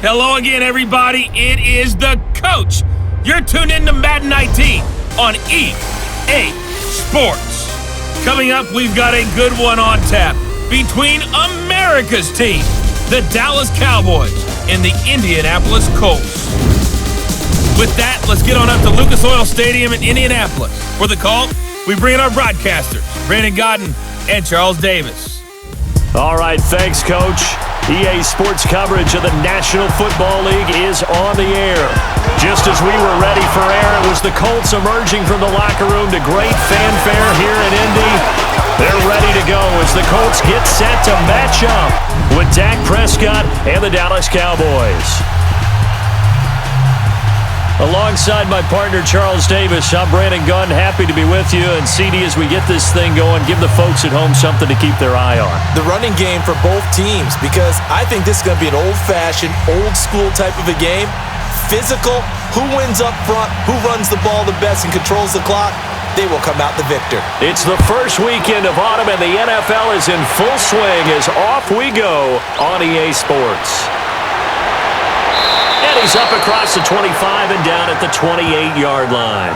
Hello again, everybody. It is the coach. You're tuned in to Madden 19 on EA Sports. Coming up, we've got a good one on tap between America's team, the Dallas Cowboys, and the Indianapolis Colts. With that, let's get on up to Lucas Oil Stadium in Indianapolis. For the call, we bring in our broadcasters, Brandon Godden and Charles Davis. All right, thanks, Coach. EA Sports coverage of the National Football League is on the air. Just as we were ready for air, it was the Colts emerging from the locker room to great fanfare here in Indy. They're ready to go as the Colts get set to match up with Dak Prescott and the Dallas Cowboys. Alongside my partner, Charles Davis, I'm Brandon Gunn, happy to be with you. And CD, as we get this thing going, give the folks at home something to keep their eye on. The running game for both teams, because I think this is going to be an old-fashioned, old-school type of a game. Physical, who wins up front, who runs the ball the best and controls the clock, they will come out the victor. It's the first weekend of autumn, and the NFL is in full swing as off we go on EA Sports. And he's up across the 25 and down at the 28-yard line.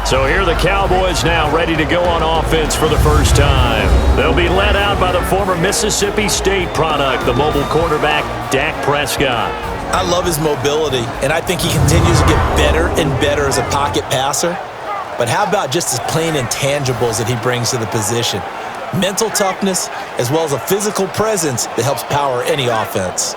So here are the Cowboys now ready to go on offense for the first time. They'll be led out by the former Mississippi State product, the mobile quarterback, Dak Prescott. I love his mobility, and I think he continues to get better and better as a pocket passer. But how about just his plain intangibles that he brings to the position? Mental toughness, as well as a physical presence that helps power any offense.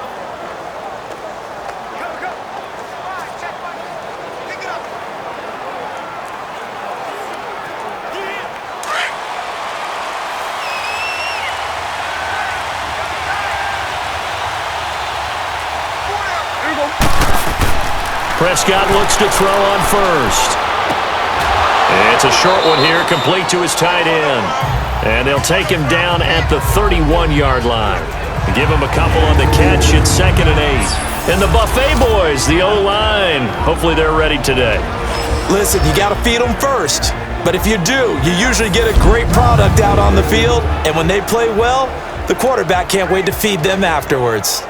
Prescott looks to throw on first. It's a short one here, complete to his tight end. And they'll take him down at the 31-yard line. Give him a couple on the catch. It's 2nd and 8. And the Buffet boys, the O-line, hopefully they're ready today. Listen, you got to feed them first. But if you do, you usually get a great product out on the field. And when they play well, the quarterback can't wait to feed them afterwards.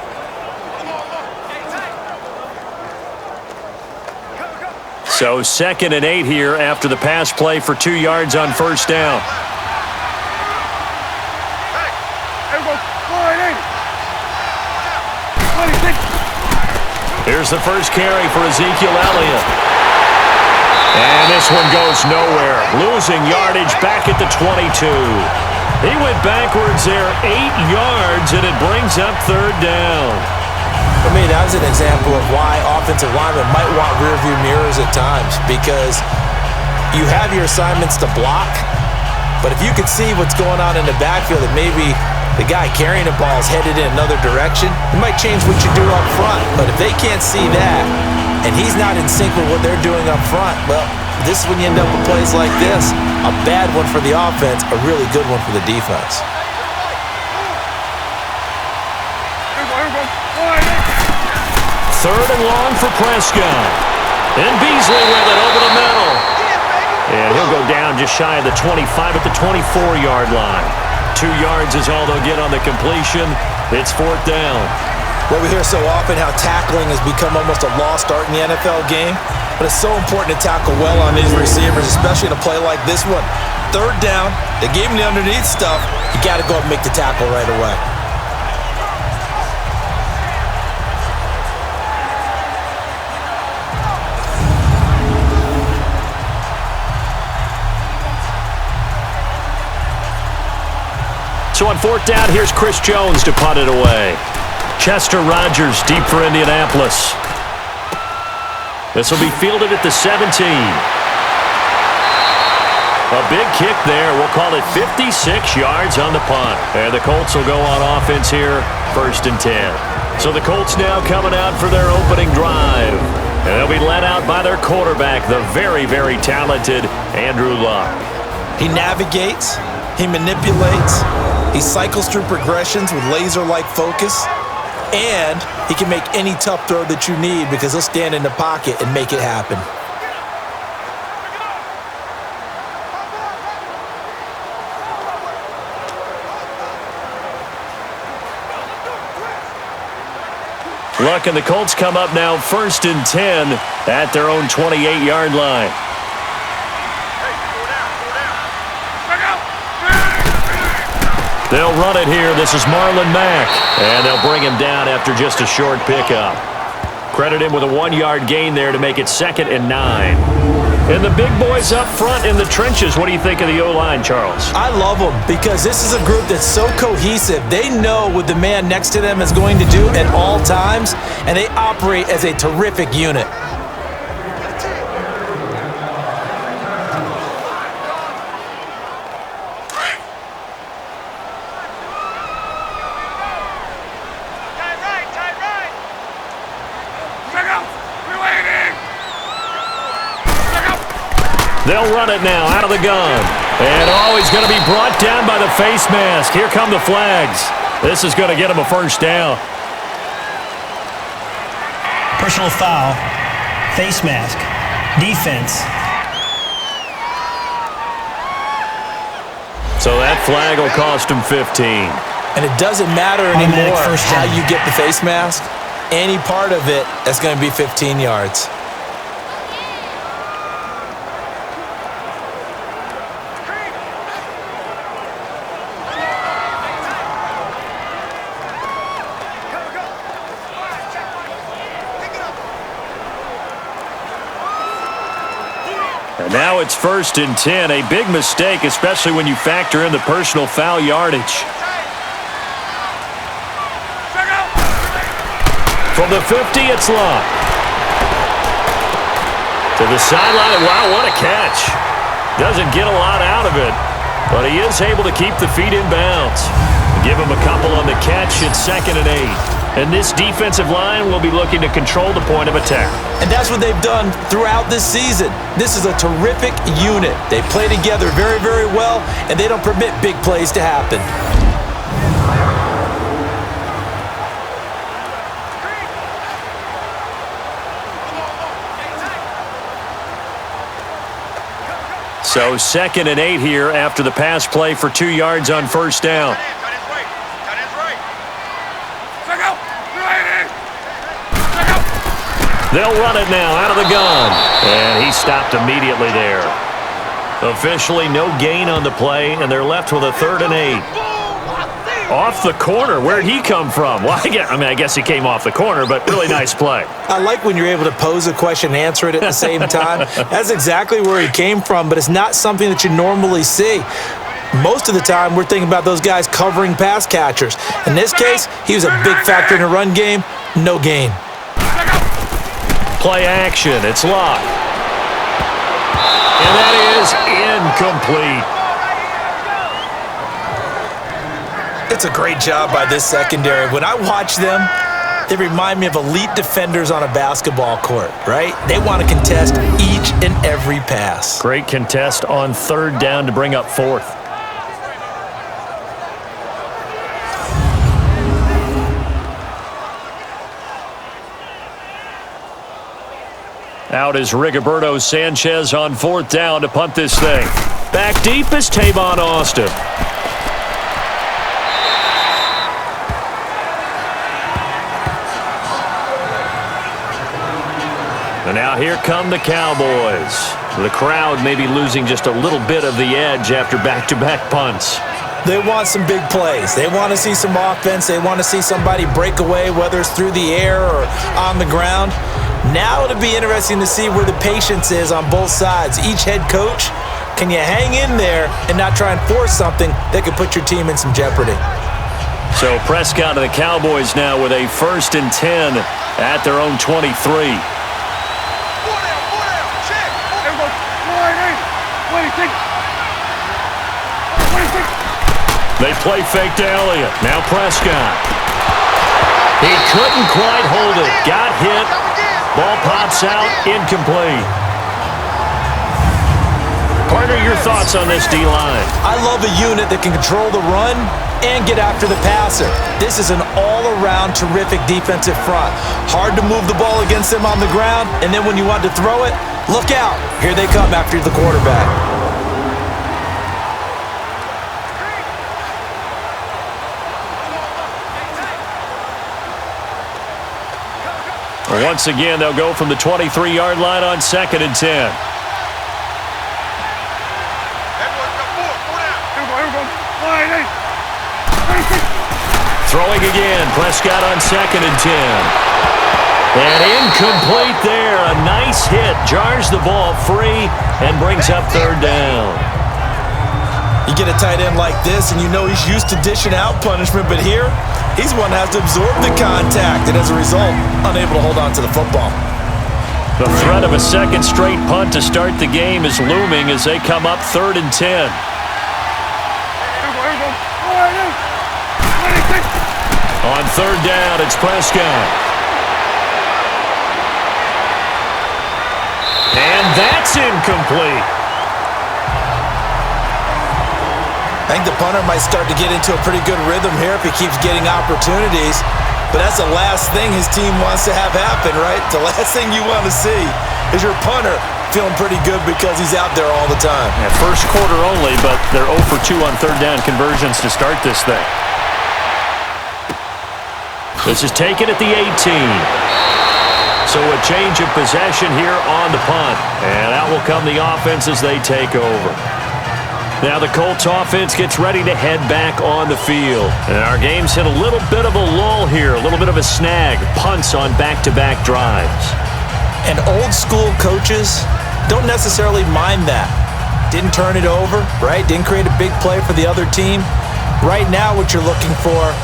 So 2nd and 8 here after the pass play for 2 yards on first down. Here's the first carry for Ezekiel Elliott. And this one goes nowhere. Losing yardage back at the 22. He went backwards there 8 yards, and it brings up 3rd down. For me, that was an example of why offensive linemen might want rearview mirrors at times, because you have your assignments to block, but if you could see what's going on in the backfield and maybe the guy carrying the ball is headed in another direction, it might change what you do up front. But if they can't see that and he's not in sync with what they're doing up front, well, this is when you end up with plays like this. A bad one for the offense, a really good one for the defense. Third and long for Prescott. And Beasley with it over the middle. And he'll go down just shy of the 25 at the 24-yard line. 2 yards is all they'll get on the completion. It's 4th down. Well, we hear so often how tackling has become almost a lost art in the NFL game. But it's so important to tackle well on these receivers, especially in a play like this one. 3rd down, they gave him the underneath stuff. You got to go and make the tackle right away. So on 4th down, here's Chris Jones to punt it away. Chester Rogers deep for Indianapolis. This will be fielded at the 17. A big kick there. We'll call it 56 yards on the punt. And the Colts will go on offense here, 1st and 10. So the Colts now coming out for their opening drive. And they'll be led out by their quarterback, the very, very talented Andrew Luck. He navigates, he manipulates, he cycles through progressions with laser-like focus, and he can make any tough throw that you need because he'll stand in the pocket and make it happen. Look, and the Colts come up now 1st and 10 at their own 28-yard line. They'll run it here. This is Marlon Mack. And they'll bring him down after just a short pickup. Credit him with a 1-yard gain there to make it 2nd and 9. And the big boys up front in the trenches. What do you think of the O-line, Charles? I love them because this is a group that's so cohesive. They know what the man next to them is going to do at all times, and they operate as a terrific unit. They'll run it now out of the gun. And he's going to be brought down by the face mask. Here come the flags. This is going to get him a first down. Personal foul, face mask, defense. So that flag will cost him 15. And it doesn't matter anymore how you get the face mask. Any part of it, that's going to be 15 yards. And now it's 1st and 10. A big mistake, especially when you factor in the personal foul yardage. From the 50, it's locked. To the sideline. Wow, what a catch. Doesn't get a lot out of it, but he is able to keep the feet in bounds. Give him a couple on the catch. It's 2nd and 8. And this defensive line will be looking to control the point of attack. And that's what they've done throughout this season. This is a terrific unit. They play together very, very well, and they don't permit big plays to happen. So 2nd and 8 here after the pass play for 2 yards on first down. They'll run it now out of the gun. And he stopped immediately there. Officially no gain on the play, and they're left with a 3rd and 8. Off the corner. Where'd he come from? Well, I guess he came off the corner, but really nice play. I like when you're able to pose a question and answer it at the same time. That's exactly where he came from, but it's not something that you normally see. Most of the time, we're thinking about those guys covering pass catchers. In this case, he was a big factor in the run game. No gain. Play action. It's locked. And that is incomplete. It's a great job by this secondary. When I watch them, they remind me of elite defenders on a basketball court, right? They want to contest each and every pass. Great contest on 3rd down to bring up 4th. Out is Rigoberto Sanchez on 4th down to punt this thing. Back deep is Tavon Austin. And now here come the Cowboys. The crowd may be losing just a little bit of the edge after back-to-back punts. They want some big plays. They want to see some offense. They want to see somebody break away, whether it's through the air or on the ground. Now it'll be interesting to see where the patience is on both sides. Each head coach, can you hang in there and not try and force something that could put your team in some jeopardy? So Prescott and the Cowboys now with a 1st and 10 at their own 23. They play fake to Elliott. Now Prescott. He couldn't quite hold it. Got hit. Ball pops out. Incomplete. Partner, your thoughts on this D-line? I love a unit that can control the run and get after the passer. This is an all-around terrific defensive front. Hard to move the ball against them on the ground, and then when you want to throw it, look out. Here they come after the quarterback. And once again, they'll go from the 23-yard line on 2nd and 10. Throwing again. Prescott on 2nd and 10. And incomplete there. A nice hit. Jars the ball free and brings up 3rd down. You get a tight end like this, and you know he's used to dishing out punishment, but here, he's one that has to absorb the contact, and as a result, unable to hold on to the football. The threat of a second straight punt to start the game is looming as they come up 3rd and 10. On 3rd down, it's Prescott. And that's incomplete. I think the punter might start to get into a pretty good rhythm here if he keeps getting opportunities. But that's the last thing his team wants to have happen, right? The last thing you want to see is your punter feeling pretty good because he's out there all the time. Yeah, first quarter only, but they're 0 for 2 on 3rd down conversions to start this thing. This is taken at the 18. So a change of possession here on the punt. And out will come the offense as they take over. Now the Colts offense gets ready to head back on the field. And our game's hit a little bit of a lull here, a little bit of a snag. Punts on back-to-back drives. And old school coaches don't necessarily mind that. Didn't turn it over, right? Didn't create a big play for the other team. Right now what you're looking for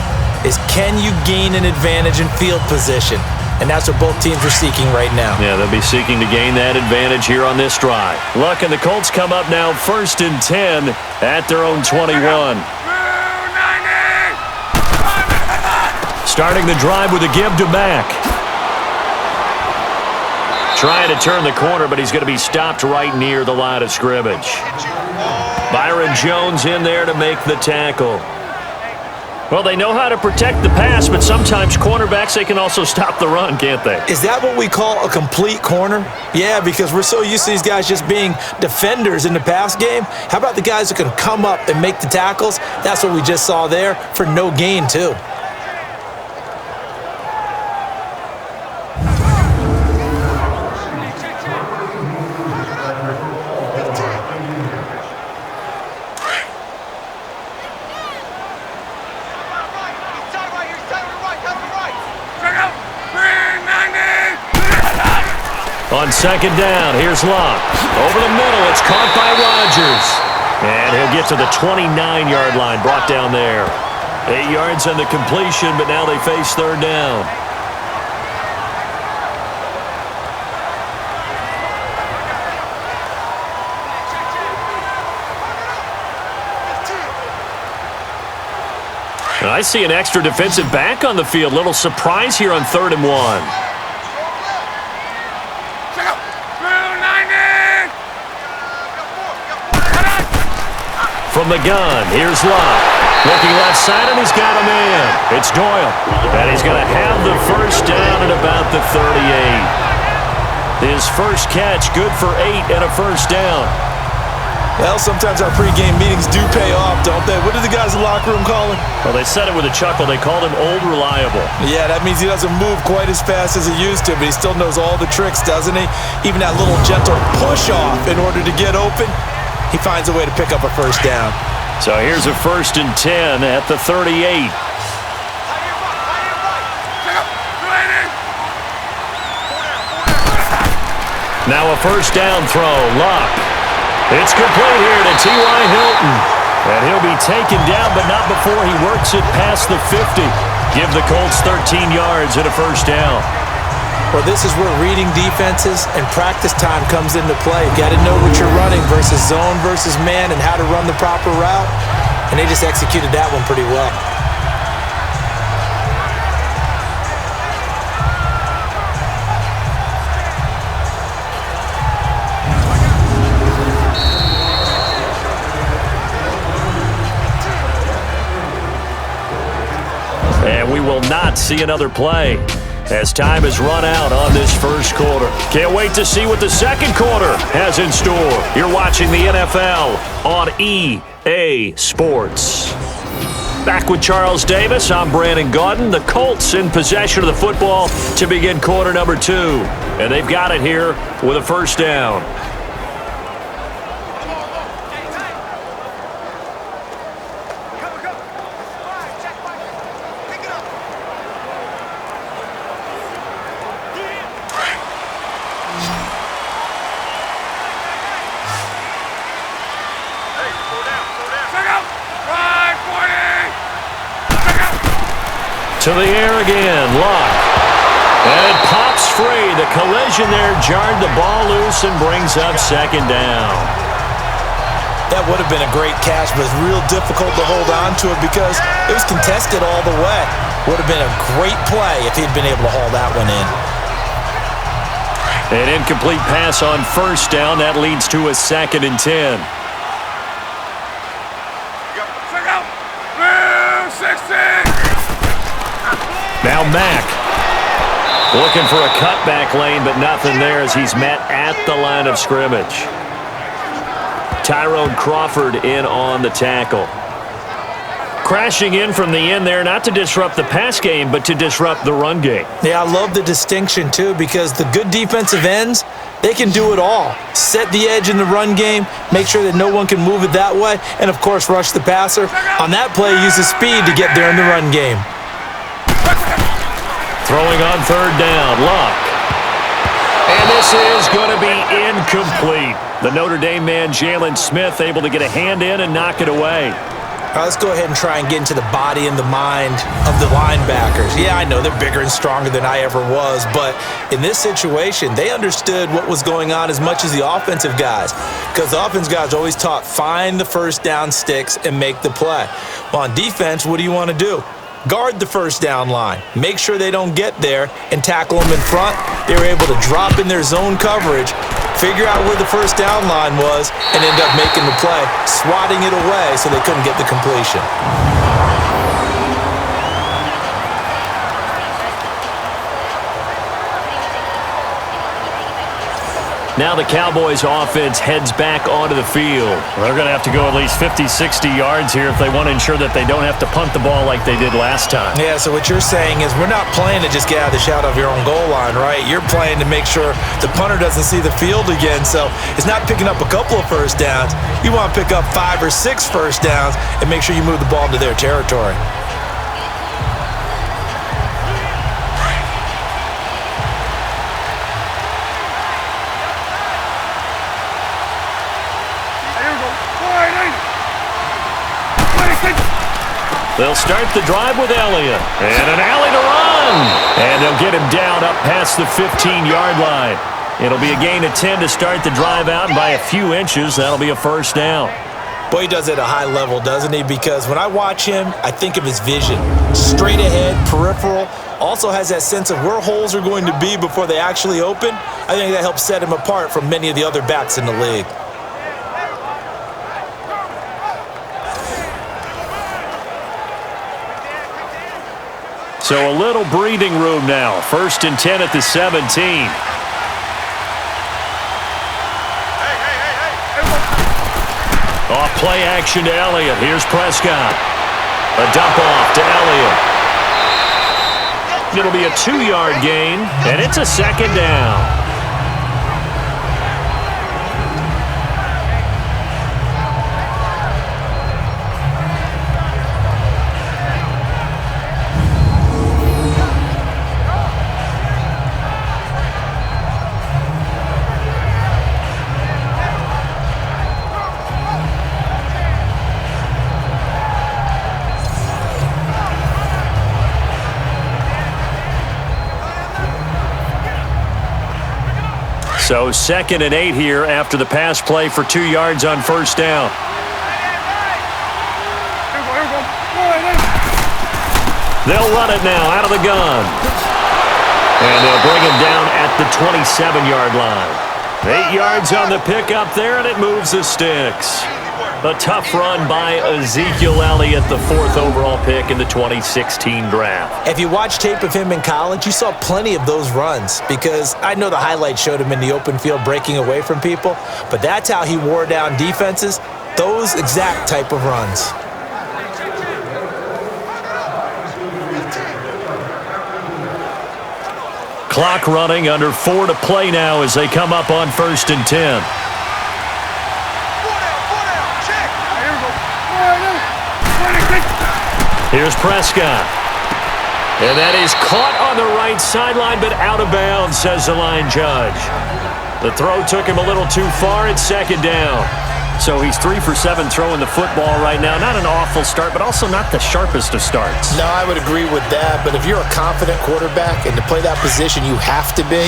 is can you gain an advantage in field position? And that's what both teams are seeking right now. Yeah, they'll be seeking to gain that advantage here on this drive. Luck and the Colts come up now 1st and 10 at their own 21. Starting the drive with a give to Mack. Trying to turn the corner, but he's going to be stopped right near the line of scrimmage. Byron Jones in there to make the tackle. Well, they know how to protect the pass, but sometimes cornerbacks, they can also stop the run, can't they? Is that what we call a complete corner? Yeah, because we're so used to these guys just being defenders in the pass game. How about the guys who can come up and make the tackles? That's what we just saw there for no gain, too. On 2nd down, here's Luck. Over the middle, it's caught by Rodgers. And he'll get to the 29-yard line, brought down there. 8 yards on the completion, but now they face 3rd down. And I see an extra defensive back on the field. Little surprise here on 3rd and 1. From the gun, here's Luck. Looking left side, and he's got a man. It's Doyle. And he's going to have the first down at about the 38. His first catch, good for 8 and a first down. Well, sometimes our pregame meetings do pay off, don't they? What did the guys in the locker room call him? Well, they said it with a chuckle. They called him Old Reliable. Yeah, that means he doesn't move quite as fast as he used to, but he still knows all the tricks, doesn't he? Even that little gentle push-off in order to get open. He finds a way to pick up a first down. So here's a 1st and 10 at the 38. Now a first down throw. Luck. It's complete here to T.Y. Hilton. And he'll be taken down, but not before he works it past the 50. Give the Colts 13 yards and a first down. Well, this is where reading defenses and practice time comes into play. You got to know what you're running versus zone versus man and how to run the proper route. And they just executed that one pretty well. And we will not see another play as time has run out on this first quarter. Can't wait to see what the second quarter has in store. You're watching the NFL on EA Sports. Back with Charles Davis, I'm Brandon Gaudin. The Colts in possession of the football to begin quarter number 2. And they've got it here with a first down. To the air again, Luck. And it pops free. The collision there jarred the ball loose and brings up second down. That would have been a great catch, but it's real difficult to hold on to it because it was contested all the way. Would have been a great play if he'd been able to haul that one in. An incomplete pass on first down. That leads to a 2nd and 10. Now Mack looking for a cutback lane, but nothing there as he's met at the line of scrimmage. Tyrone Crawford in on the tackle. Crashing in from the end there, not to disrupt the pass game, but to disrupt the run game. Yeah, I love the distinction, too, because the good defensive ends, they can do it all. Set the edge in the run game, make sure that no one can move it that way, and, of course, rush the passer. On that play, use the speed to get there in the run game. Throwing on third down, Luck. And this is going to be incomplete. The Notre Dame man, Jalen Smith, able to get a hand in and knock it away. All right, let's go ahead and try and get into the body and the mind of the linebackers. Yeah, I know they're bigger and stronger than I ever was, but in this situation, they understood what was going on as much as the offensive guys, because the offensive guys always taught find the first down sticks and make the play. Well, on defense, what do you want to do? Guard the first down line. Make sure they don't get there and tackle them in front. They were able to drop in their zone coverage, figure out where the first down line was, and end up making the play, swatting it away so they couldn't get the completion. Now the Cowboys offense heads back onto the field. They're going to have to go at least 50, 60 yards here if they want to ensure that they don't have to punt the ball like they did last time. Yeah, so what you're saying is we're not playing to just get out of the shadow of your own goal line, right? You're playing to make sure the punter doesn't see the field again. So it's not picking up a couple of first downs. You want to pick up 5 or 6 first downs and make sure you move the ball into their territory. They'll start the drive with Elliott. And an alley to run. And they'll get him down up past the 15-yard line. It'll be a gain of 10 to start the drive out, and by a few inches, that'll be a first down. Boy, he does it at a high level, doesn't he? Because when I watch him, I think of his vision. Straight ahead, peripheral. Also has that sense of where holes are going to be before they actually open. I think that helps set him apart from many of the other backs in the league. So a little breathing room now. 1st and 10 at the 17. Off play action to Elliott. Here's Prescott. A dump off to Elliott. It'll be a 2-yard gain, and it's a 2nd down. So 2nd and 8 here after the pass play for 2 yards on first down. They'll run it now out of the gun. And they'll bring him down at the 27-yard line. 8 yards on the pickup there, and it moves the sticks. A tough run by Ezekiel Elliott, the 4th overall pick in the 2016 draft. If you watch tape of him in college, you saw plenty of those runs because I know the highlights showed him in the open field breaking away from people, but that's how he wore down defenses, those exact type of runs. Clock running, under 4 to play now as they come up on 1st and 10. Here's Prescott. And that is caught on the right sideline, but out of bounds, says the line judge. The throw took him a little too far. It's 2nd down. So he's 3 for 7 throwing the football right now. Not an awful start, but also not the sharpest of starts. No, I would agree with that. But if you're a confident quarterback and to play that position you have to be,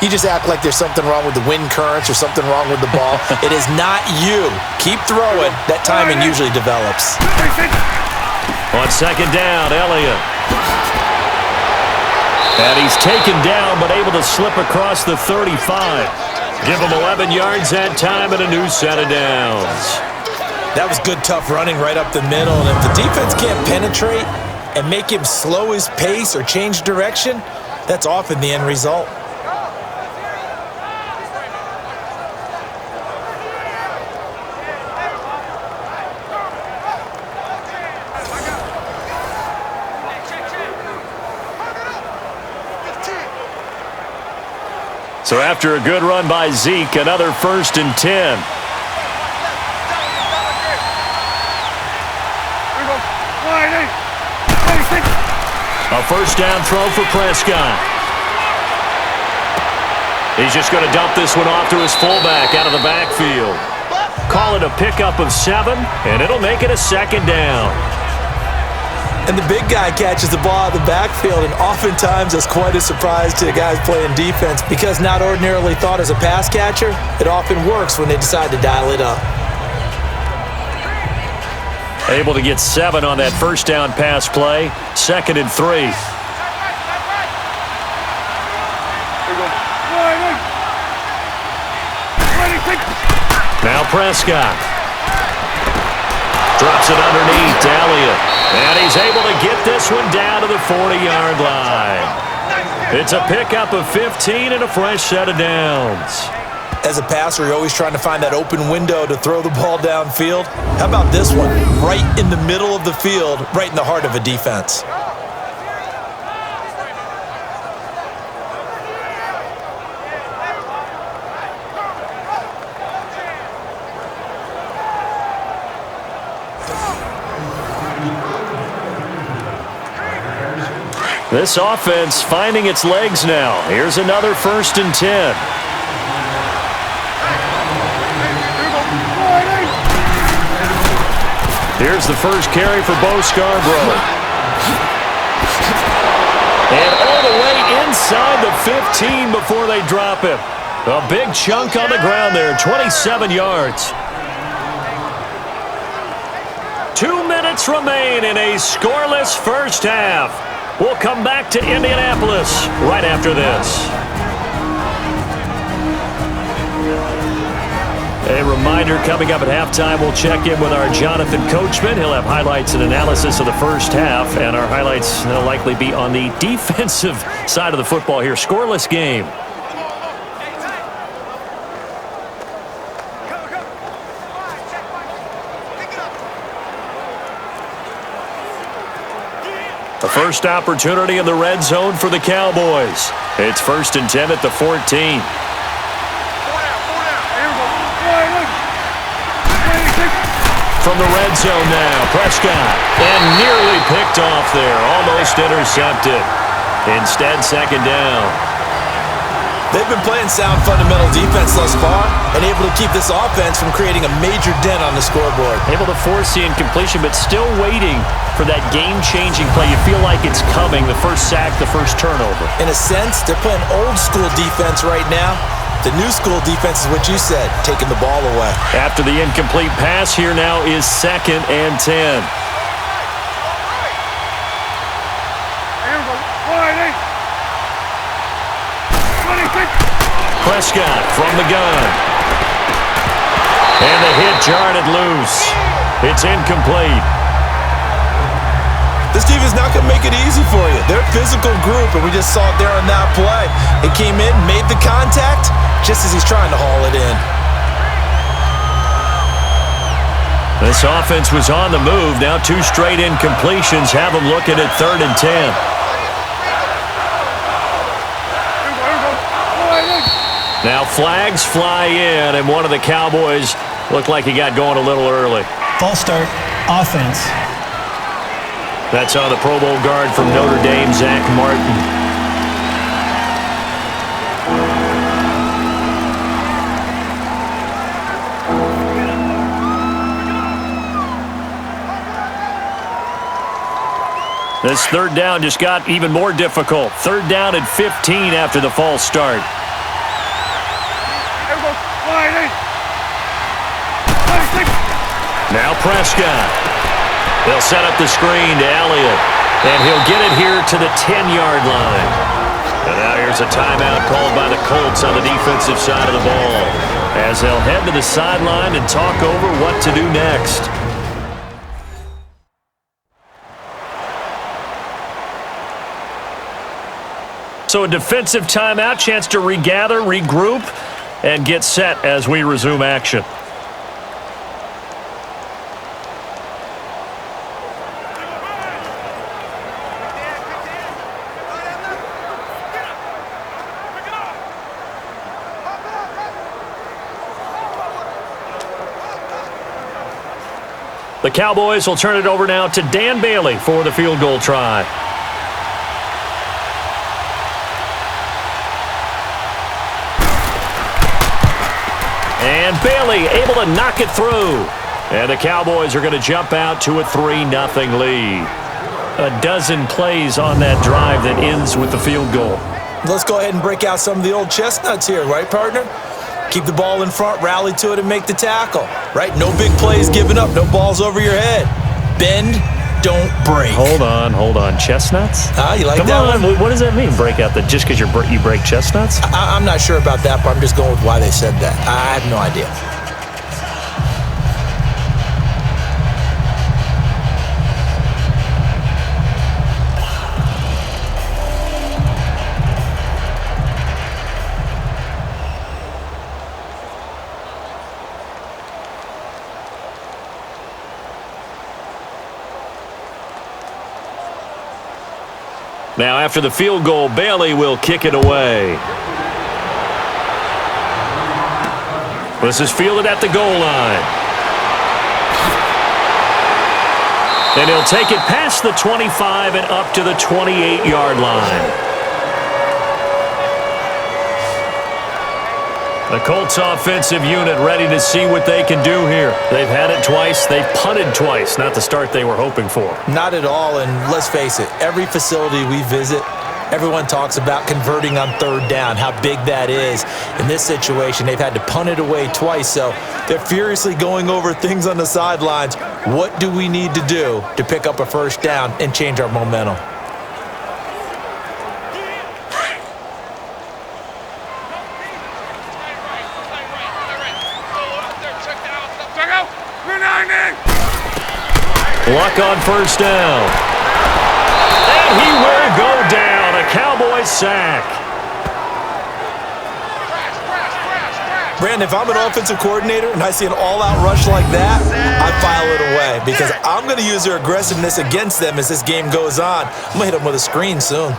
you just act like there's something wrong with the wind currents or something wrong with the ball. It is not you. Keep throwing. That timing usually develops. On 2nd down, Elliott. And he's taken down, but able to slip across the 35. Give him 11 yards that time and a new set of downs. That was good, tough running right up the middle. And if the defense can't penetrate and make him slow his pace or change direction, that's often the end result. So after a good run by Zeke, another 1st and 10. A 1st down throw for Prescott. He's just going to dump this one off to his fullback out of the backfield. Call it a pickup of 7, and it'll make it a 2nd down. And the big guy catches the ball out of the backfield, and oftentimes that's quite a surprise to the guys playing defense because not ordinarily thought as a pass catcher, it often works when they decide to dial it up. Able to get 7 on that 1st down pass play. 2nd and 3. Now Prescott. Drops it underneath to Elliott. And he's able to get this one down to the 40-yard line. It's a pickup of 15 and a fresh set of downs. As a passer, you're always trying to find that open window to throw the ball downfield. How about this one? Right in the middle of the field, right in the heart of a defense. This offense finding its legs now. Here's another 1st and 10. Here's the first carry for Bo Scarborough. And all the way inside the 15 before they drop him. A big chunk on the ground there, 27 yards. 2 minutes remain in a scoreless first half. We'll come back to Indianapolis right after this. A reminder, coming up at halftime, we'll check in with our Jonathan Coachman. He'll have highlights and analysis of the first half, and our highlights will likely be on the defensive side of the football here. Scoreless game. The first opportunity in the red zone for the Cowboys. It's 1st and 10 at the 14. From the red zone now, Prescott. And nearly picked off there, almost intercepted. Instead, 2nd down. They've been playing sound fundamental defense thus far and able to keep this offense from creating a major dent on the scoreboard. Able to force the incompletion, but still waiting for that game-changing play. You feel like it's coming, the first sack, the first turnover. In a sense, they're playing old-school defense right now. The new school defense is what you said, taking the ball away. After the incomplete pass, here now is 2nd and 10. Prescott from the gun. And the hit jarred it loose. It's incomplete. This team is not going to make it easy for you. They're a physical group, and we just saw it there on that play. It came in, made the contact, just as he's trying to haul it in. This offense was on the move. Now 2 straight incompletions have them looking at 3rd and 10. Now flags fly in, and one of the Cowboys looked like he got going a little early. False start, offense. That's on the Pro Bowl guard from Notre Dame, Zach Martin. This third down just got even more difficult. Third down and 15 after the false start. Now Prescott. They'll set up the screen to Elliott, and he'll get it here to the 10-yard line. And now here's a timeout called by the Colts on the defensive side of the ball, as they'll head to the sideline and talk over what to do next. So a defensive timeout, chance to regather, regroup, and get set as we resume action. The Cowboys will turn it over now to Dan Bailey for the field goal try. And Bailey able to knock it through. And the Cowboys are going to jump out to a 3-0 lead. A dozen plays on that drive that ends with the field goal. Let's go ahead and break out some of the old chestnuts here, right, partner? Keep the ball in front, rally to it, and make the tackle, right? No big plays given up, no balls over your head. Bend, don't break. Hold on. Chestnuts? You like Come that on, one? what does that mean, break out? Just because you break chestnuts? I'm not sure about that, but I'm just going with why they said that. I have no idea. Now, after the field goal, Bailey will kick it away. This is fielded at the goal line. And he'll take it past the 25 and up to the 28-yard line. The Colts offensive unit ready to see what they can do here. They've had it twice. They've punted twice. Not the start they were hoping for. Not at all, and let's face it, every facility we visit, everyone talks about converting on third down, how big that is. In this situation, they've had to punt it away twice, so they're furiously going over things on the sidelines. What do we need to do to pick up a first down and change our momentum? Luck on first down. And he will go down. A Cowboys sack. Brandon, if I'm an offensive coordinator and I see an all-out rush like that, I file it away because I'm going to use their aggressiveness against them as this game goes on. I'm going to hit them with a screen soon.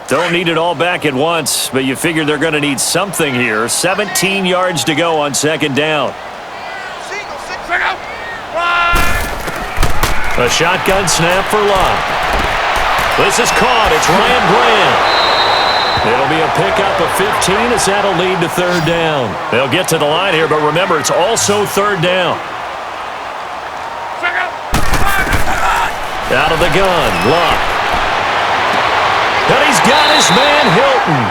Don't need it all back at once, but you figure they're going to need something here. 17 yards to go on second down. A shotgun snap for Luck. This is caught. It's Ryan Grant. It'll be a pickup of 15 as that'll lead to third down. They'll get to the line here, but remember, it's also third down. Out of the gun, Luck. But he's got his man Hilton.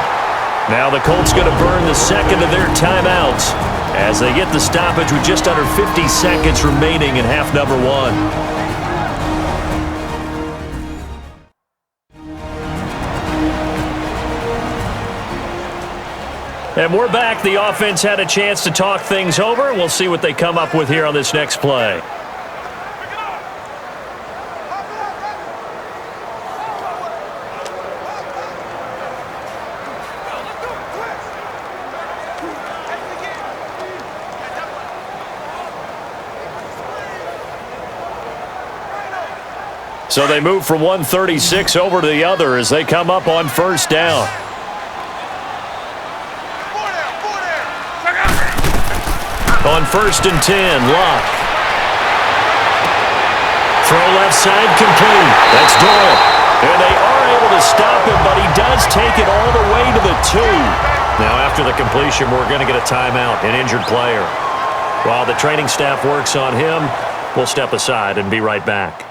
Now the Colts going to burn the second of their timeouts as they get the stoppage with just under 50 seconds remaining in half number one. And we're back. The offense had a chance to talk things over. We'll see what they come up with here on this next play. So they move from 136 over to the other as they come up on first down. On first and 10, Locke. Throw left side complete. That's Doyle. And they are able to stop him, but he does take it all the way to the 2. Now after the completion, we're going to get a timeout, an injured player. While the training staff works on him, we'll step aside and be right back.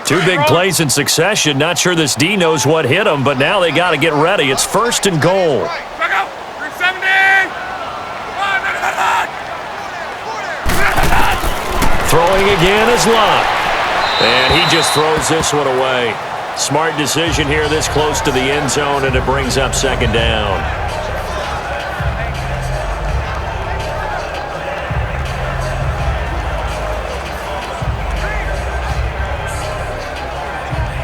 Two big plays in succession. Not sure this D knows what hit him, but now they got to get ready. It's first and goal. Throwing again is Locke. And he just throws this one away. Smart decision here this close to the end zone, and it brings up second down.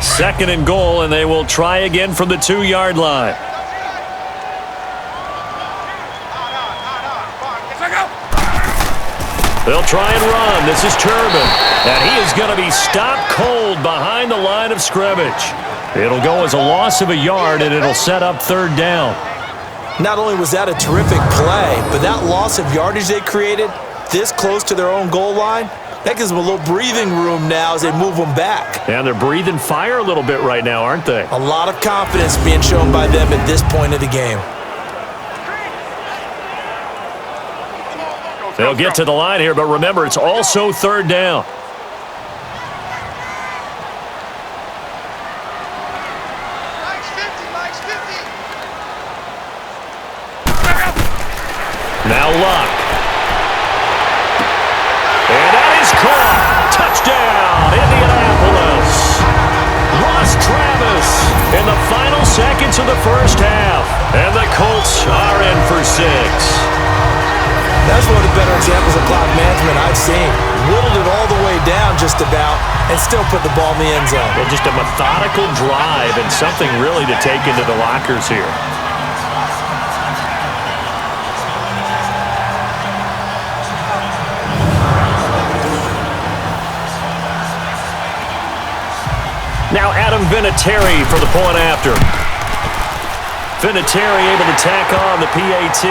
Second and goal, and they will try again from the 2-yard line. They'll try and run. This is Turbin. And he is going to be stopped cold behind the line of scrimmage. It'll go as a loss of a yard, and it'll set up third down. Not only was that a terrific play, but that loss of yardage they created this close to their own goal line, that gives them a little breathing room now as they move them back. And they're breathing fire a little bit right now, aren't they? A lot of confidence being shown by them at this point of the game. They'll get to the line here, but remember, it's also third down. Now Locke. And that is caught. Touchdown, Indianapolis. Ross Travis in the final seconds of the first half. And the Colts are in for 6. That's one of the better examples of clock management I've seen. Whittled it all the way down just about and still put the ball in the end zone. Yeah, just a methodical drive and something really to take into the lockers here. Now Adam Vinatieri for the point after. Vinatieri able to tack on the PAT,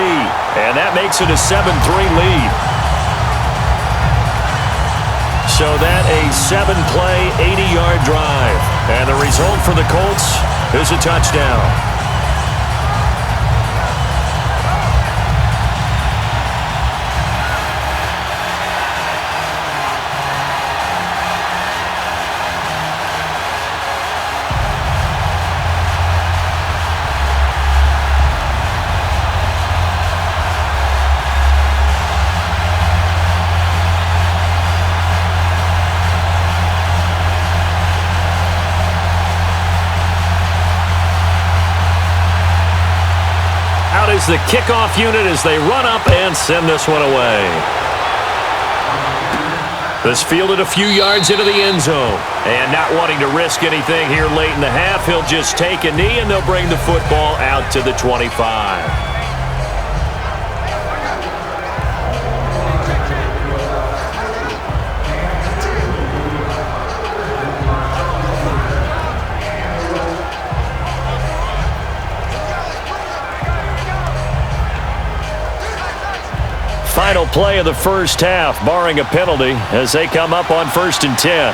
and that makes it a 7-3 lead. So that a 7-play, 80-yard drive. And the result for the Colts is a touchdown. Is the kickoff unit as they run up and send this one away. This fielded a few yards into the end zone. And not wanting to risk anything here late in the half, he'll just take a knee and they'll bring the football out to the 25. Final play of the first half, barring a penalty, as they come up on first and 10.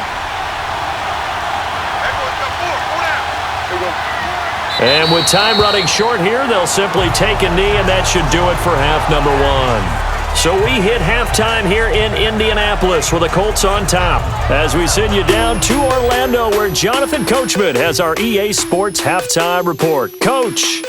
And with time running short here, they'll simply take a knee, and that should do it for half number 1. So we hit halftime here in Indianapolis with the Colts on top, As we send you down to Orlando, where Jonathan Coachman has our EA Sports Halftime Report. Coach.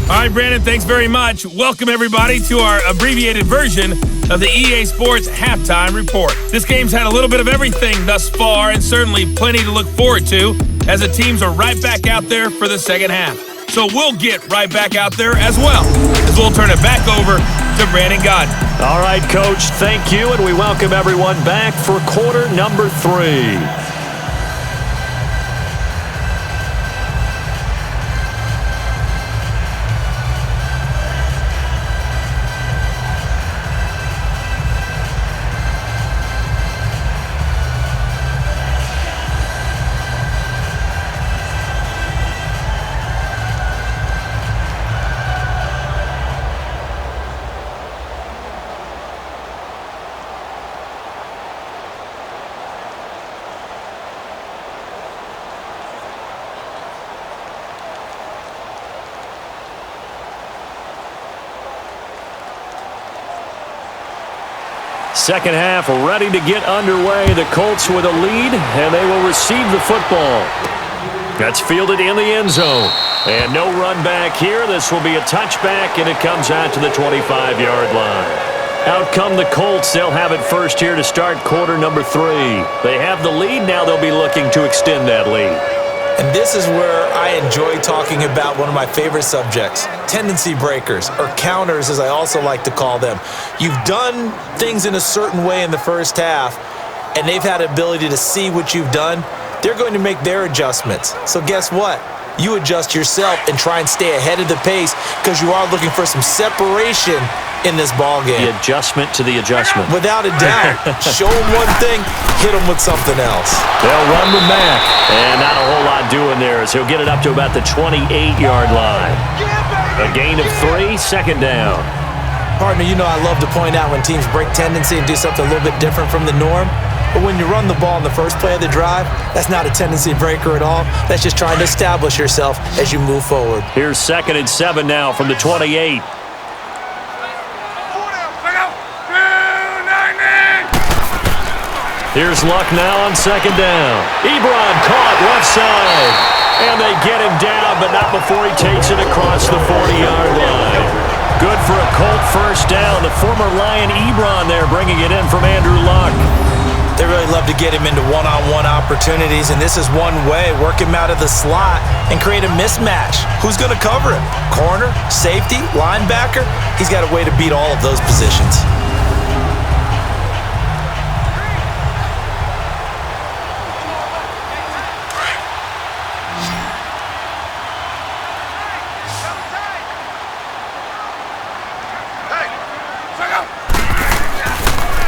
All right, Brandon, thanks very much. Welcome, everybody, to our abbreviated version of the EA Sports Halftime Report. This game's had a little bit of everything thus far, and certainly plenty to look forward to, as the teams are right back out there for the second half. So we'll get right back out there as well, as we'll turn it back over to Brandon Godden. All right, Coach, thank you, and we welcome everyone back for quarter number 3. Second half ready to get underway. The Colts with a lead, and they will receive the football. That's fielded in the end zone. And no run back here. This will be a touchback, and it comes out to the 25-yard line. Out come the Colts. They'll have it first here to start quarter number 3. They have the lead. Now they'll be looking to extend that lead. And this is where I enjoy talking about one of my favorite subjects, tendency breakers, or counters as I also like to call them. You've done things in a certain way in the first half, and they've had the ability to see what you've done. They're going to make their adjustments. So guess what? You adjust yourself and try and stay ahead of the pace because you are looking for some separation in this ball game. The adjustment to the adjustment. Without a doubt. Show them one thing, hit them with something else. They'll run with Mack. And not a whole lot doing there as he'll get it up to about the 28-yard line. A gain of 3, second down. Partner, you know I love to point out when teams break tendency and do something a little bit different from the norm. But when you run the ball in the first play of the drive, that's not a tendency breaker at all. That's just trying to establish yourself as you move forward. Here's 2nd and 7 now from the 28. Here's Luck now on 2nd down. Ebron caught left side. And they get him down, but not before he takes it across the 40-yard line. Good for a Colt first down. The former Lion Ebron there bringing it in from Andrew Luck. They really love to get him into one-on-one opportunities, and this is one way. Work him out of the slot and create a mismatch. Who's going to cover him? Corner, safety, linebacker? He's got a way to beat all of those positions.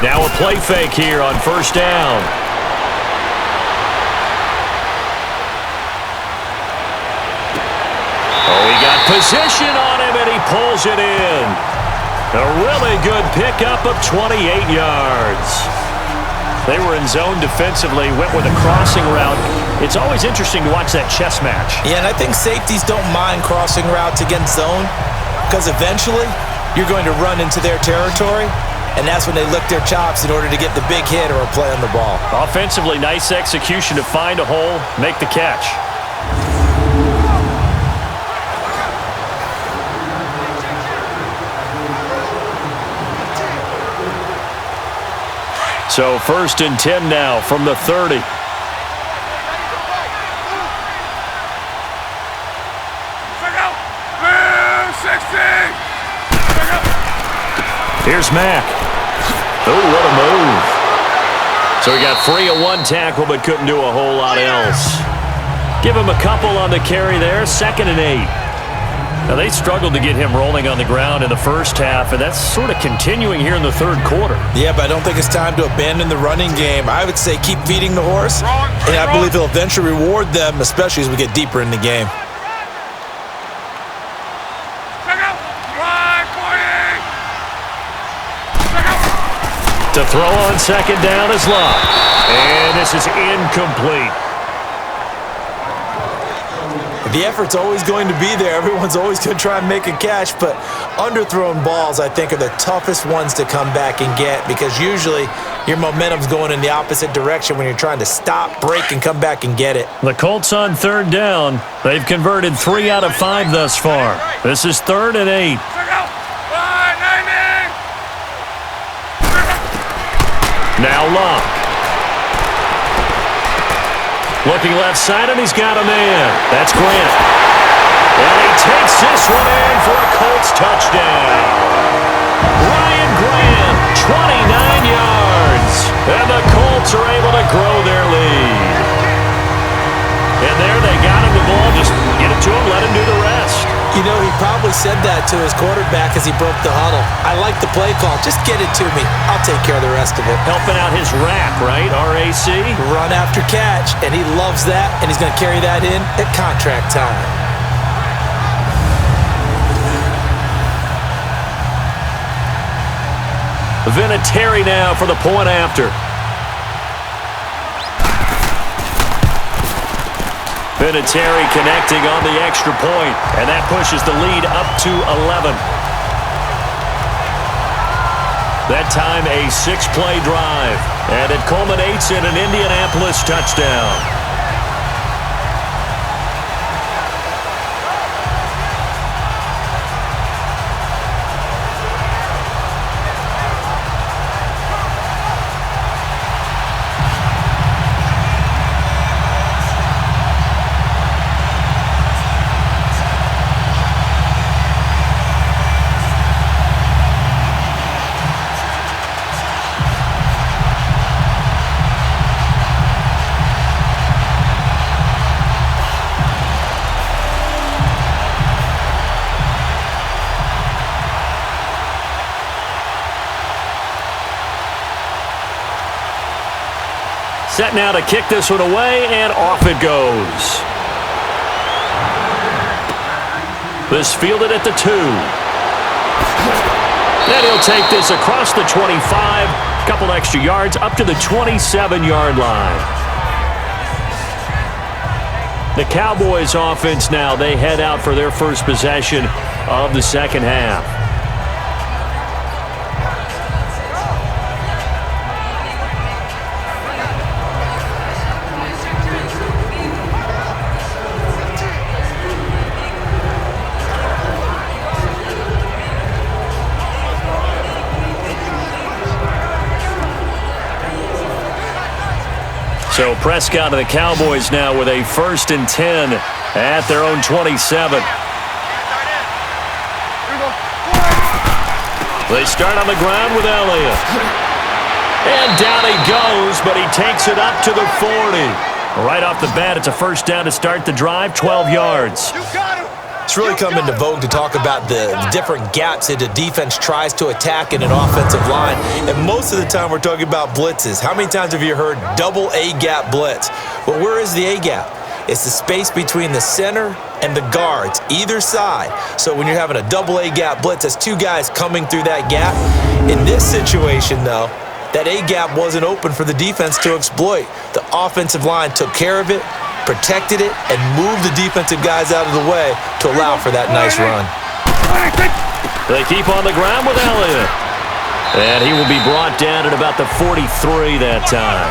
Now a play fake here on first down. Oh, he got position on him, and he pulls it in. A really good pickup of 28 yards. They were in zone defensively, went with a crossing route. It's always interesting to watch that chess match. Yeah, and I think safeties don't mind crossing routes against zone because eventually you're going to run into their territory. And that's when they lick their chops in order to get the big hit or a play on the ball. Offensively, nice execution to find a hole, make the catch. So 1st and 10 now from the 30. Here's Mack. Oh, what a move. So he got free of one tackle but couldn't do a whole lot else. Give him a couple on the carry there. 2nd and 8. Now, they struggled to get him rolling on the ground in the first half, and that's sort of continuing here in the third quarter. Yeah, but I don't think it's time to abandon the running game. I would say keep feeding the horse, and I believe he'll eventually reward them, especially as we get deeper in the game. To throw on 2nd down is Luck. And this is incomplete. The effort's always going to be there. Everyone's always going to try and make a catch, but underthrown balls, I think, are the toughest ones to come back and get because usually your momentum's going in the opposite direction when you're trying to stop, break, and come back and get it. The Colts on third down. They've converted 3 out of 5 thus far. This is 3rd and 8. Now Locke. Looking left side, and he's got a man. That's Grant. And he takes this one in for a Colts touchdown. Ryan Grant, 29 yards. And the Colts are able to grow their lead. And there they got him the ball. Just get it to him, let him do the rest. You know, he probably said that to his quarterback as he broke the huddle. I like the play call. Just get it to me. I'll take care of the rest of it. Helping out his RAC, right? RAC? Run after catch, and he loves that, and he's going to carry that in at contract time. Vinatieri now for the point after. Vinatieri connecting on the extra point, and that pushes the lead up to 11. That time a 6-play drive, and it culminates in an Indianapolis touchdown. Set now to kick this one away, and off it goes. This fielded at the 2. And he'll take this across the 25. Couple extra yards up to the 27-yard line. The Cowboys offense now, they head out for their first possession of the second half. So Prescott and the Cowboys now with a 1st and 10 at their own 27. They start on the ground with Elliott. And down he goes, but he takes it up to the 40. Right off the bat, it's a first down to start the drive, 12 yards. It's really come into vogue to talk about the different gaps that a defense tries to attack in an offensive line. And most of the time we're talking about blitzes. How many times have you heard double A-gap blitz? Well, where is the A-gap? It's the space between the center and the guards, either side. So when you're having a double A-gap blitz, that's 2 guys coming through that gap. In this situation, though, that A-gap wasn't open for the defense to exploit. The offensive line took care of it, protected it, and moved the defensive guys out of the way to allow for that nice run. They keep on the ground with Elliott. And he will be brought down at about the 43 that time.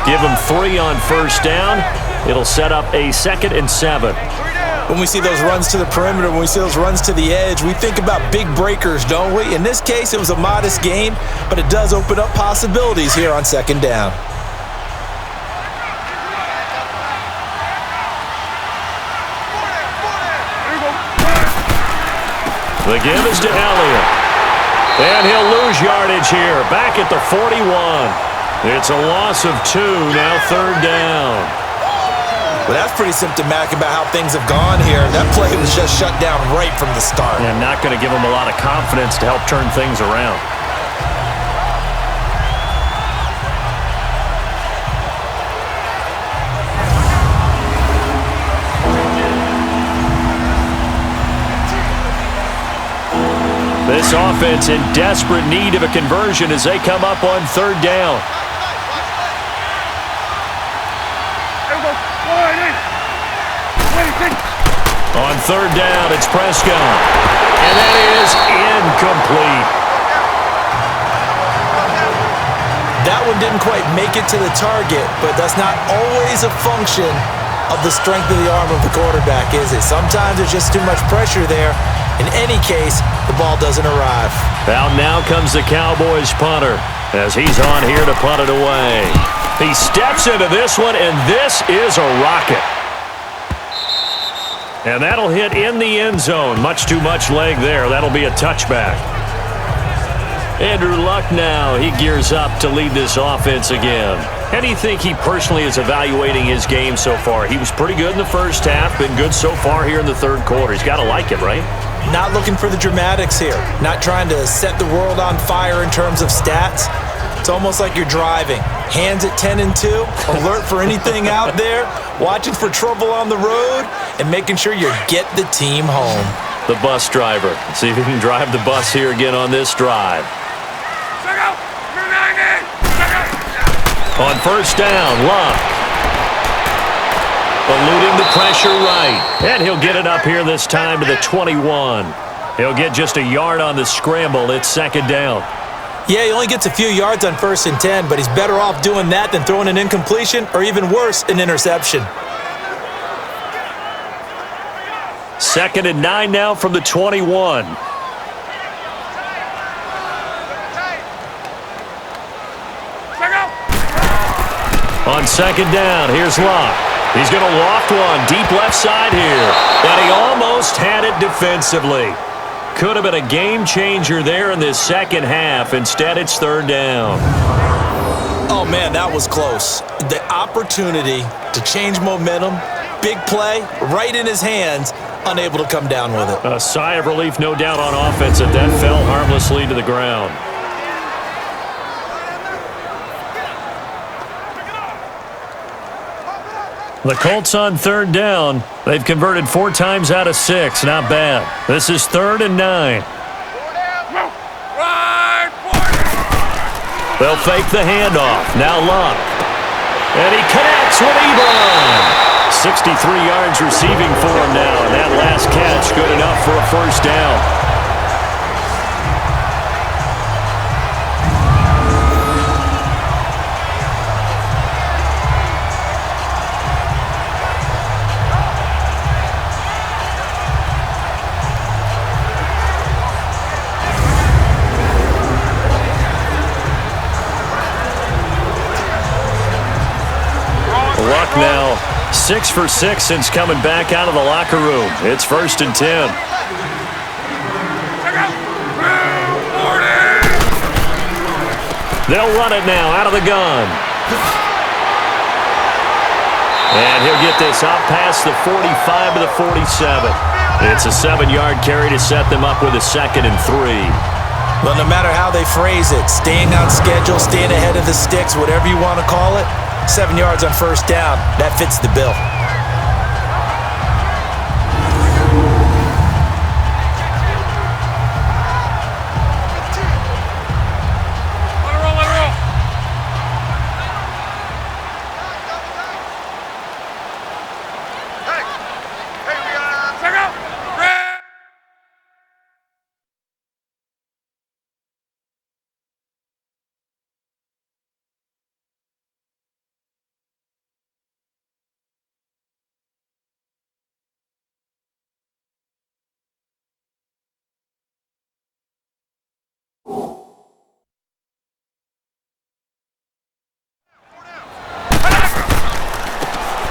Give him 3 on first down. It'll set up a 2nd and 7. When we see those runs to the perimeter, when we see those runs to the edge, we think about big breakers, don't we? In this case, it was a modest gain, but it does open up possibilities here on 2nd down. The give is to Elliott. And he'll lose yardage here, back at the 41. It's a loss of 2, now 3rd down. Well, that's pretty symptomatic about how things have gone here. That play was just shut down right from the start. And not going to give him a lot of confidence to help turn things around. This offense in desperate need of a conversion as they come up on 3rd down. On third down, it's Prescott. And that is incomplete. That one didn't quite make it to the target, but that's not always a function of the strength of the arm of the quarterback, is it? Sometimes there's just too much pressure there. In any case, the ball doesn't arrive. Out now comes the Cowboys punter as he's on here to punt it away. He steps into this one, and this is a rocket. And that'll hit in the end zone. Much too much leg there. That'll be a touchback. Andrew Luck now, he gears up to lead this offense again. How do you think he personally is evaluating his game so far? He was pretty good in the first half, been good so far here in the third quarter. He's got to like it, right? Not looking for the dramatics here. Not trying to set the world on fire in terms of stats. It's almost like you're driving. Hands at 10 and 2, alert for anything out there, watching for trouble on the road, and making sure you get the team home. The bus driver. See if he can drive the bus here again on this drive. On first down, Luck. Eluding the pressure right. And he'll get it up here this time to the 21. He'll get just a yard on the scramble. It's second down. Yeah, he only gets a few yards on first and 10, but he's better off doing that than throwing an incompletion or even worse, an interception. Second and 9 now from the 21. On second down, here's Luck. He's going to loft one deep left side here. And he almost had it defensively. Could have been a game changer there in this second half. Instead, it's third down. Oh, man, that was close. The opportunity to change momentum, big play, right in his hands, unable to come down with it. A sigh of relief, no doubt, on offense that fell harmlessly to the ground. The Colts on third down. They've converted 4 times out of 6. Not bad. This is third and 9. They'll fake the handoff. Now Luck. And he connects with Ebron. 63 yards receiving for him now. And that last catch good enough for a first down. Luck now 6 for 6 since coming back out of the locker room. It's first and 10. They'll run it now out of the gun. And he'll get this up past the 45 to the 47. It's a 7-yard carry to set them up with a second and 3. Well, no matter how they phrase it, staying on schedule, staying ahead of the sticks, whatever you want to call it, 7 yards on first down, that fits the bill.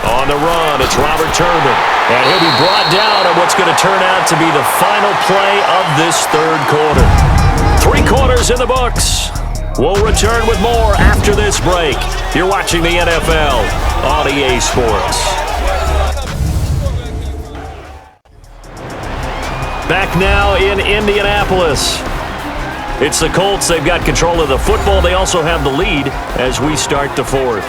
On the run, it's Robert Turbin. And he'll be brought down on what's going to turn out to be the final play of this third quarter. 3 quarters in the books. We'll return with more after this break. You're watching the NFL on EA Sports. Back now in Indianapolis. It's the Colts. They've got control of the football. They also have the lead as we start the fourth.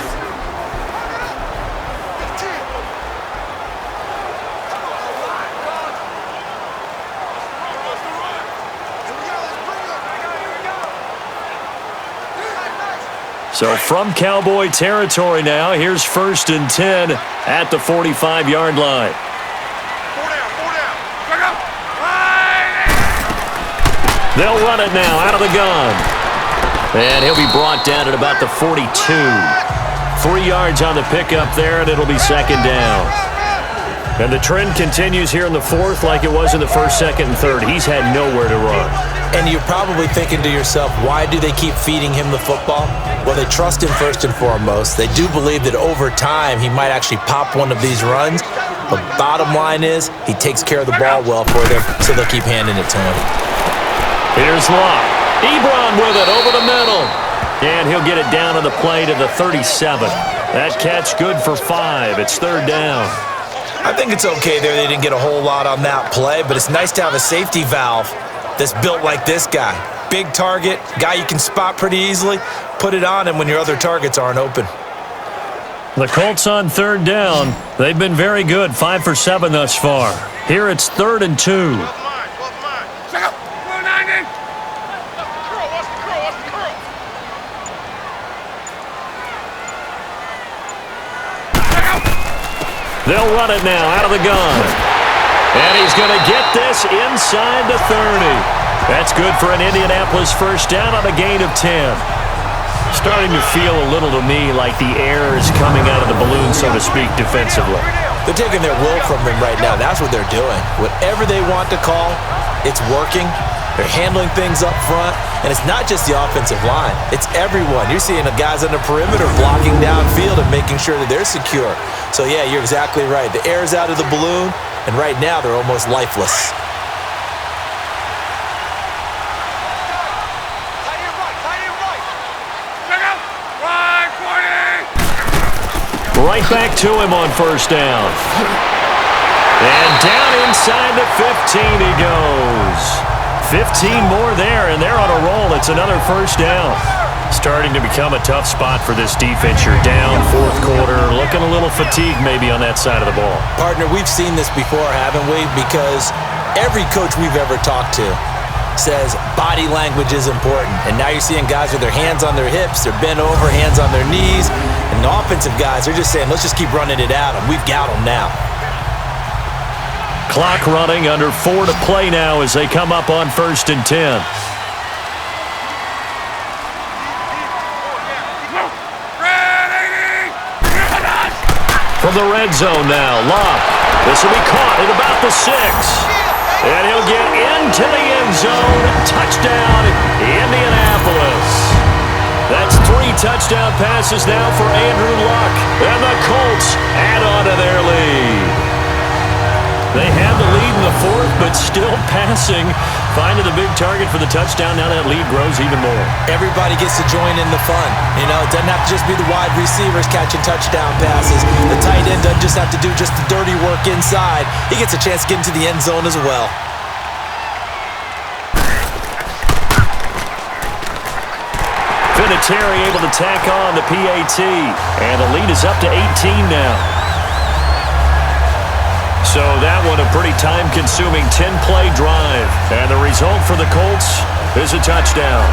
So from Cowboy territory now, here's first and 10 at the 45-yard line. They'll run it now out of the gun. And he'll be brought down at about the 42. 3 yards on the pickup there, and it'll be second down. And the trend continues here in the fourth like it was in the first, second, and third. He's had nowhere to run. And you're probably thinking to yourself, why do they keep feeding him the football? Well, they trust him first and foremost. They do believe that over time he might actually pop one of these runs. But bottom line is he takes care of the ball well for them, so they'll keep handing it to him. Here's Locke. Ebron with it over the middle. And he'll get it down to the play to the 37. That catch good for 5. It's third down. I think it's okay there. They didn't get a whole lot on that play, but it's nice to have a safety valve that's built like this guy. Big target, guy you can spot pretty easily. Put it on him when your other targets aren't open. The Colts on third down. They've been very good, 5 for 7 thus far. Here it's 3rd and 2. They'll run it now out of the gun. And he's going to get this inside the 30. That's good for an Indianapolis first down on a gain of 10. Starting to feel a little to me like the air is coming out of the balloon, so to speak, defensively. They're taking their will from them right now. That's what they're doing. Whatever they want to call, it's working. They're handling things up front, and it's not just the offensive line. It's everyone. You're seeing the guys on the perimeter blocking downfield and making sure that they're secure. So, yeah, you're exactly right. The air's out of the balloon, and right now they're almost lifeless. Right back to him on first down. And down inside the 15 he goes. 15 more there, and they're on a roll. It's another first down. Starting to become a tough spot for this defense. You're down fourth quarter, looking a little fatigued maybe on that side of the ball. Partner, we've seen this before, haven't we? Because every coach we've ever talked to says body language is important. And now you're seeing guys with their hands on their hips, they're bent over, hands on their knees. And the offensive guys, they're just saying, let's just keep running it at them. We've got them now. Clock running, under 4 to play now as they come up on 1st and 10. From the red zone now, Locke. This will be caught at about the 6. And he'll get into the end zone. Touchdown, Indianapolis. That's 3 touchdown passes now for Andrew Luck. And the Colts add on to their lead. They have the lead in the fourth, but still passing. Finding the big target for the touchdown. Now that lead grows even more. Everybody gets to join in the fun. You know, it doesn't have to just be the wide receivers catching touchdown passes. The tight end doesn't just have to do just the dirty work inside. He gets a chance to get into the end zone as well. Vinatieri able to tack on the PAT. And the lead is up to 18 now. So that one a pretty time-consuming 10-play drive. And the result for the Colts is a touchdown.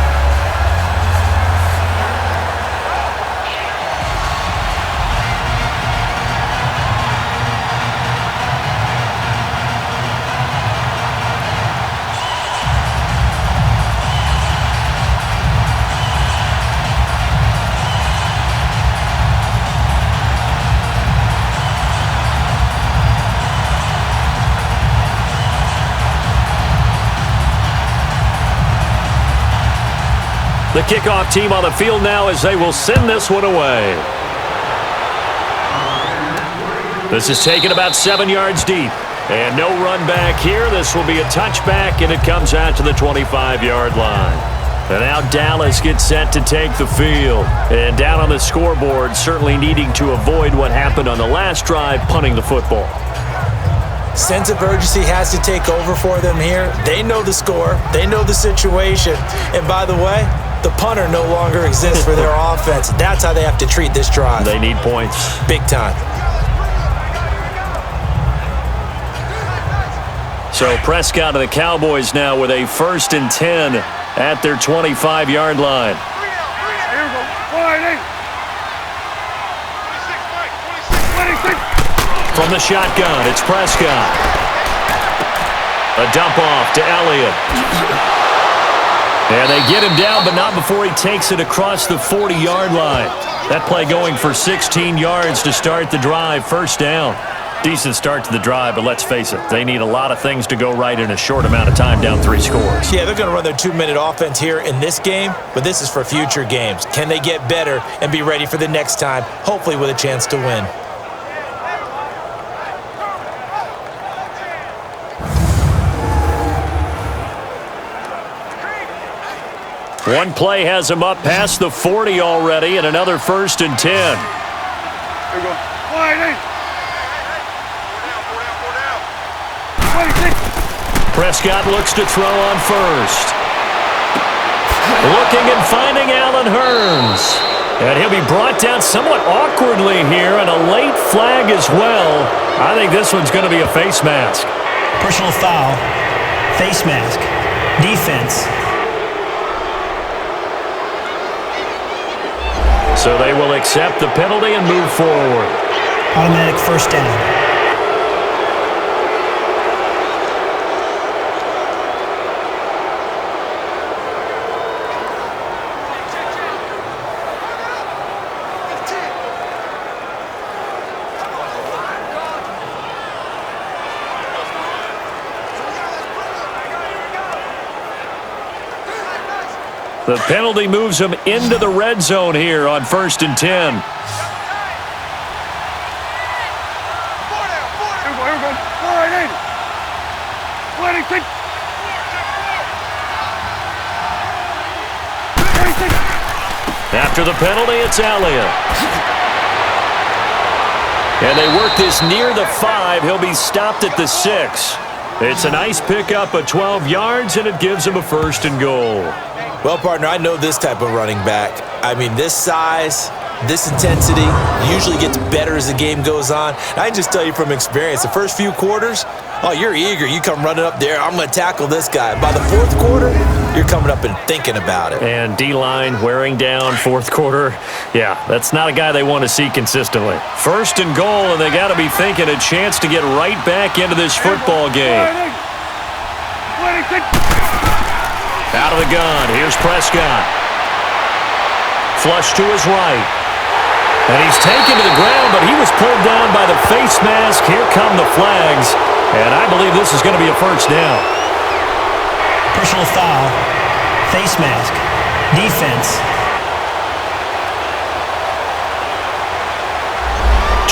The kickoff team on the field now as they will send this one away. This is taken about 7 yards deep. And no run back here. This will be a touchback, and it comes out to the 25-yard line. And now Dallas gets set to take the field. And down on the scoreboard, certainly needing to avoid what happened on the last drive, punting the football. Sense of urgency has to take over for them here. They know the score. They know the situation. And by the way, the punter no longer exists for their offense. That's how they have to treat this drive. They need points. Big time. So Prescott and the Cowboys now with a 1st and 10 at their 25-yard line. From the shotgun, it's Prescott. A dump off to Elliott. And they get him down, but not before he takes it across the 40-yard line. That play going for 16 yards to start the drive. First down. Decent start to the drive, but let's face it, they need a lot of things to go right in a short amount of time, down 3 scores. Yeah, they're going to run their 2-minute offense here in this game, but this is for future games. Can they get better and be ready for the next time, hopefully with a chance to win? One play has him up past the 40 already, and another 1st and 10. Here we go. Prescott looks to throw on first. Looking and finding Allen Hurns. And he'll be brought down somewhat awkwardly here, and a late flag as well. I think this one's going to be a face mask. Personal foul. Face mask. Defense. So they will accept the penalty and move forward. Automatic first down. The penalty moves him into the red zone here on 1st and 10. After the penalty, it's Elliott. And they work this near the 5. He'll be stopped at the 6. It's a nice pickup of 12 yards, and it gives him a 1st and goal. Well, partner, I know this type of running back. I mean, this size, this intensity usually gets better as the game goes on. And I can just tell you from experience, the first few quarters, oh, you're eager. You come running up there, I'm going to tackle this guy. By the 4th quarter, you're coming up and thinking about it. And D-line wearing down 4th quarter. Yeah, that's not a guy they want to see consistently. 1st and goal, and they got to be thinking a chance to get right back into this football game. Out of the gun, here's Prescott. Flush to his right. And he's taken to the ground, but he was pulled down by the face mask. Here come the flags. And I believe this is going to be a 1st down. Personal foul. Face mask. Defense.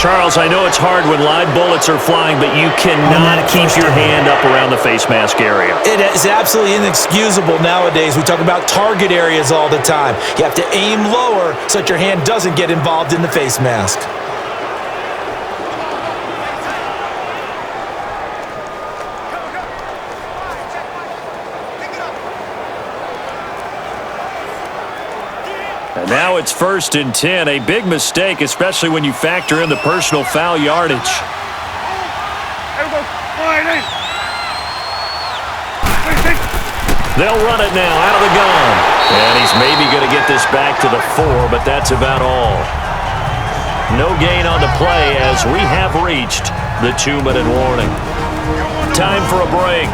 Charles, I know it's hard when live bullets are flying, but you cannot keep your hand up around the face mask area. It is absolutely inexcusable nowadays. We talk about target areas all the time. You have to aim lower so that your hand doesn't get involved in the face mask. And now it's 1st and 10. A big mistake, especially when you factor in the personal foul yardage. They'll run it now out of the gun. And he's maybe going to get this back to the 4, but that's about all. No gain on the play as we have reached the 2-minute warning. Time for a break.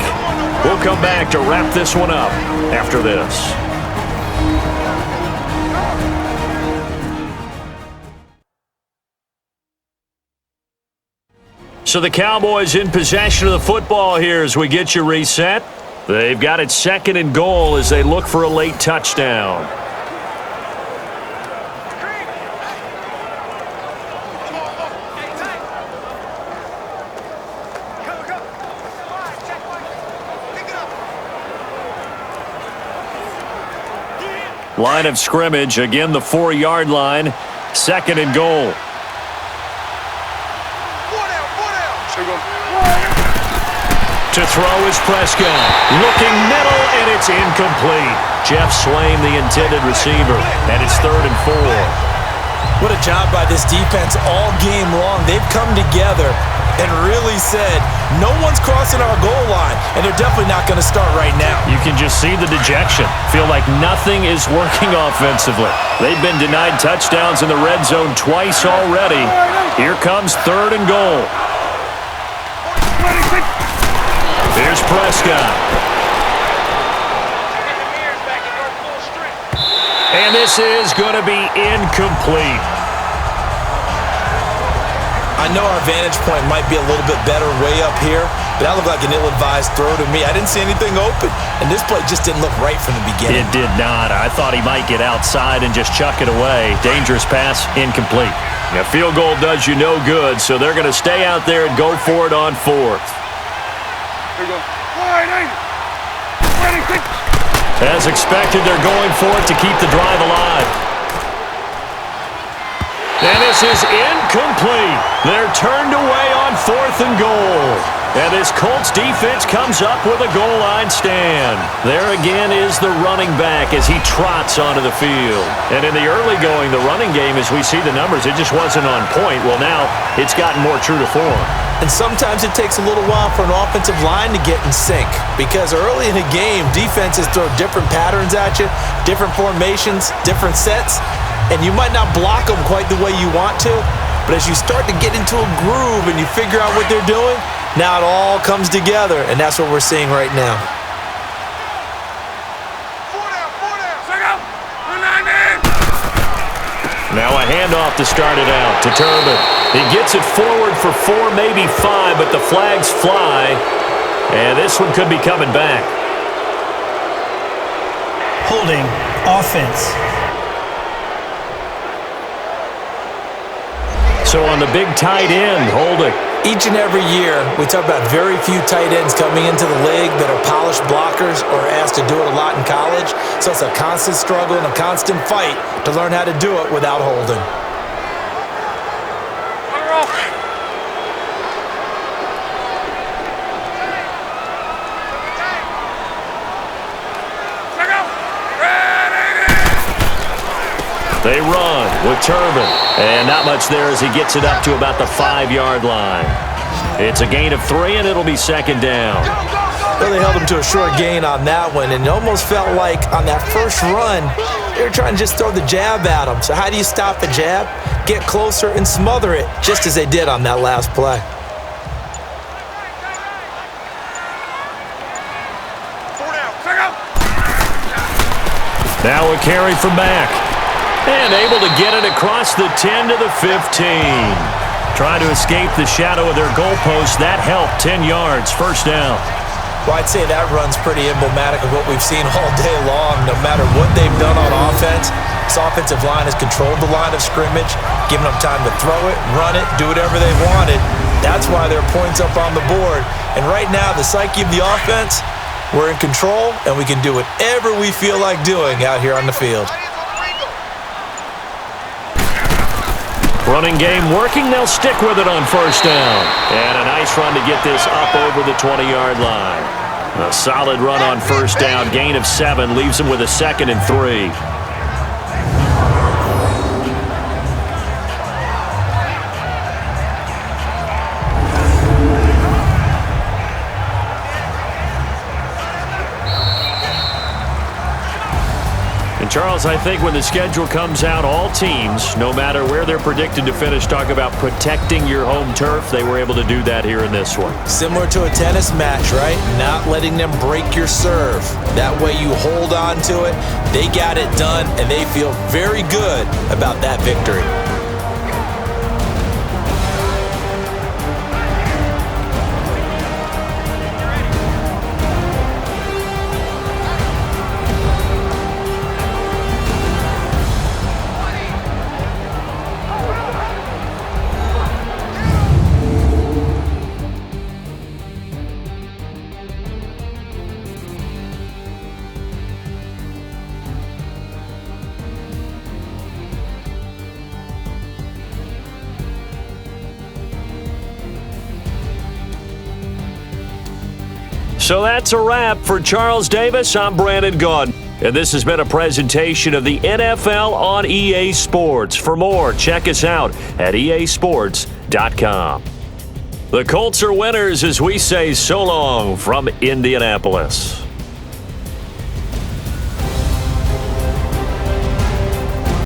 We'll come back to wrap this one up after this. So the Cowboys in possession of the football here as we get you reset. They've got it 2nd and goal as they look for a late touchdown. Line of scrimmage, again the 4-yard line, 2nd and goal. To throw is Prescott. Looking middle, and it's incomplete. Jeff Swain, the intended receiver, and it's 3rd and 4. What a job by this defense all game long. They've come together and really said, no one's crossing our goal line, and they're definitely not going to start right now. You can just see the dejection. Feel like nothing is working offensively. They've been denied touchdowns in the red zone twice already. Here comes 3rd and goal. Here's Prescott. And this is going to be incomplete. I know our vantage point might be a little bit better way up here, but that looked like an ill-advised throw to me. I didn't see anything open, and this play just didn't look right from the beginning. It did not. I thought he might get outside and just chuck it away. Dangerous pass, incomplete. A field goal does you no good, so they're going to stay out there and go for it on fourth. Here we go. Wide, ready, quick. As expected, they're going for it to keep the drive alive. And this is incomplete. They're turned away on 4th and goal. And this Colts defense comes up with a goal line stand. There again is the running back as he trots onto the field. And in the early going, the running game, as we see the numbers, it just wasn't on point. Well, now it's gotten more true to form. And sometimes it takes a little while for an offensive line to get in sync because early in a game, defenses throw different patterns at you, different formations, different sets, and you might not block them quite the way you want to, but as you start to get into a groove and you figure out what they're doing, now it all comes together, and that's what we're seeing right now. Now a handoff to start it out to Turbin. He gets it forward for 4, maybe 5, but the flags fly, and this one could be coming back. Holding, offense. So on the big tight end, holding. Each and every year, we talk about very few tight ends coming into the league that are polished blockers or asked to do it a lot in college. So it's a constant struggle and a constant fight to learn how to do it without holding. They run with Turbin. And not much there as he gets it up to about the 5-yard line. It's a gain of 3, and it'll be 2nd down. Well, they held him to a short gain on that one, and it almost felt like on that first run, they were trying to just throw the jab at him. So how do you stop a jab? Get closer and smother it, just as they did on that last play. Now a carry from back. And able to get it across the 10 to the 15. Trying to escape the shadow of their goalpost. That helped. 10 yards. 1st down. Well, I'd say that run's pretty emblematic of what we've seen all day long. No matter what they've done on offense, this offensive line has controlled the line of scrimmage, given them time to throw it, run it, do whatever they wanted. That's why there are points up on the board. And right now, the psyche of the offense, we're in control, and we can do whatever we feel like doing out here on the field. Running game working. They'll stick with it on 1st down. And a nice run to get this up over the 20-yard line. A solid run on 1st down. Gain of 7 leaves them with a 2nd and 3. Charles, I think when the schedule comes out, all teams, no matter where they're predicted to finish, talk about protecting your home turf. They were able to do that here in this one. Similar to a tennis match, right? Not letting them break your serve. That way you hold on to it. They got it done, and they feel very good about that victory. So that's a wrap for Charles Davis. I'm Brandon Gaudin. And this has been a presentation of the NFL on EA Sports. For more, check us out at easports.com. The Colts are winners as we say so long from Indianapolis.